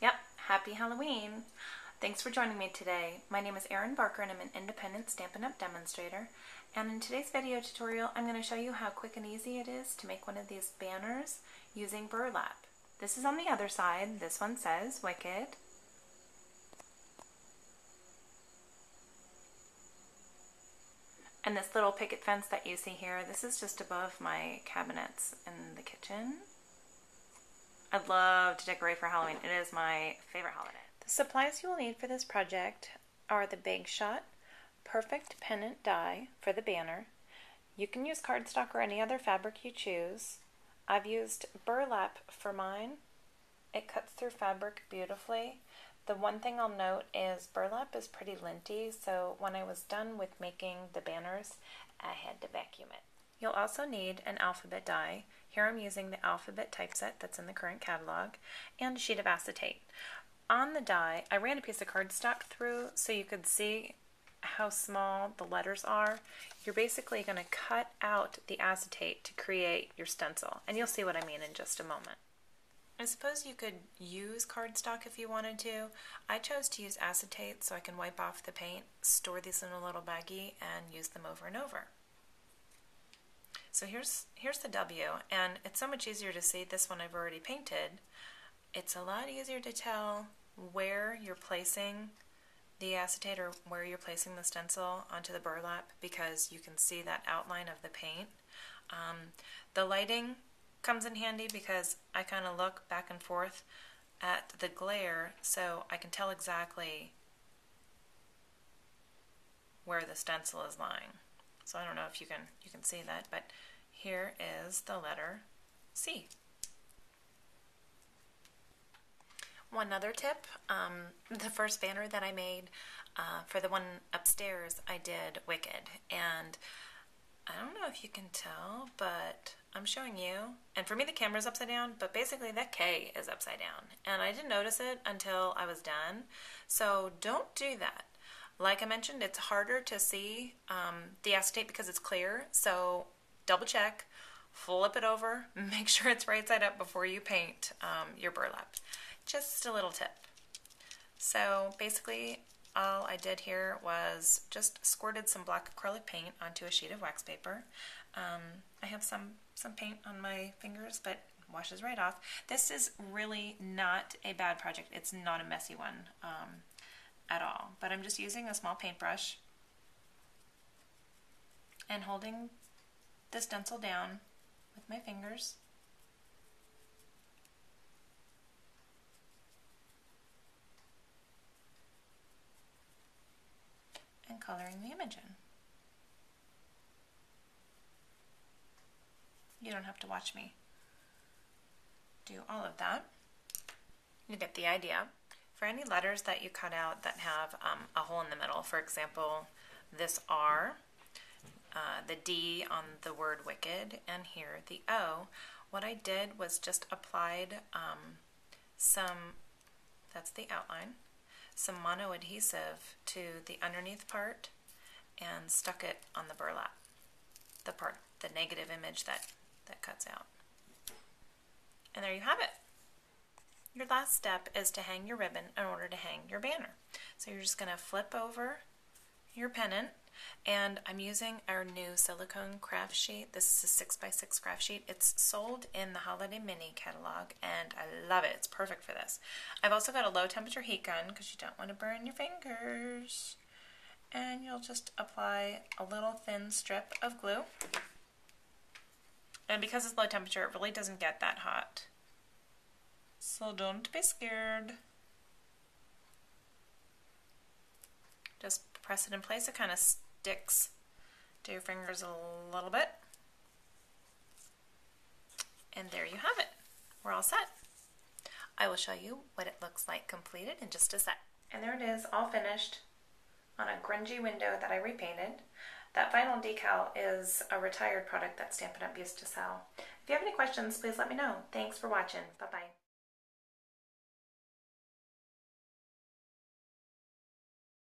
Yep, happy Halloween. Thanks for joining me today. My name is Erin Barker and I'm an independent Stampin' Up! Demonstrator. And in today's video tutorial, I'm going to show you how quick and easy it is to make one of these banners using burlap. This is on the other side. This one says Wicked. And this little picket fence that you see here, this is just above my cabinets in the kitchen. I'd love to decorate for Halloween. It is my favorite holiday. The supplies you will need for this project are the Big Shot Perfect Pennant die for the banner. You can use cardstock or any other fabric you choose. I've used burlap for mine. It cuts through fabric beautifully. The one thing I'll note is burlap is pretty linty, so when I was done with making the banners, I had to vacuum it. You'll also need an alphabet die. Here I'm using the alphabet typeset that's in the current catalog, and a sheet of acetate. On the die, I ran a piece of cardstock through so you could see how small the letters are. You're basically going to cut out the acetate to create your stencil, and you'll see what I mean in just a moment. I suppose you could use cardstock if you wanted to. I chose to use acetate so I can wipe off the paint, store these in a little baggie, and use them over and over. So here's the W, and it's so much easier to see. This one I've already painted. It's a lot easier to tell where you're placing the acetate or where you're placing the stencil onto the burlap because you can see that outline of the paint. The lighting comes in handy because I kind of look back and forth at the glare so I can tell exactly where the stencil is lying. So I don't know if you can see that, but here is the letter C. One other tip, the first banner that I made for the one upstairs, I did Wicked, and I don't know if you can tell, but I'm showing you, and for me the camera's upside down, but basically that K is upside down, and I didn't notice it until I was done, so don't do that. Like I mentioned, it's harder to see the acetate because it's clear, so double check, flip it over, make sure it's right side up before you paint your burlap. Just a little tip. So basically all I did here was just squirted some black acrylic paint onto a sheet of wax paper. I have some paint on my fingers, but washes right off. This is really not a bad project. It's not a messy one at all, but I'm just using a small paintbrush and holding the stencil down with my fingers and coloring the image in. You don't have to watch me do all of that. You get the idea. For any letters that you cut out that have a hole in the middle, for example, this R, the D on the word Wicked, and here the O, what I did was just applied that's the outline, some mono adhesive to the underneath part and stuck it on the burlap, the negative image that cuts out. And there you have it. Your last step is to hang your ribbon in order to hang your banner. So you're just going to flip over your pennant, and I'm using our new silicone craft sheet. This is a 6x6 craft sheet. It's sold in the Holiday Mini catalog, and I love it. It's perfect for this. I've also got a low temperature heat gun because you don't want to burn your fingers. And you'll just apply a little thin strip of glue. And because it's low temperature, it really doesn't get that hot. So don't be scared. Just press it in place. It kind of sticks to your fingers a little bit. And there you have it. We're all set. I will show you what it looks like completed in just a sec. And there it is, all finished on a grungy window that I repainted. That vinyl decal is a retired product that Stampin' Up! Used to sell. If you have any questions, please let me know. Thanks for watching. Bye-bye.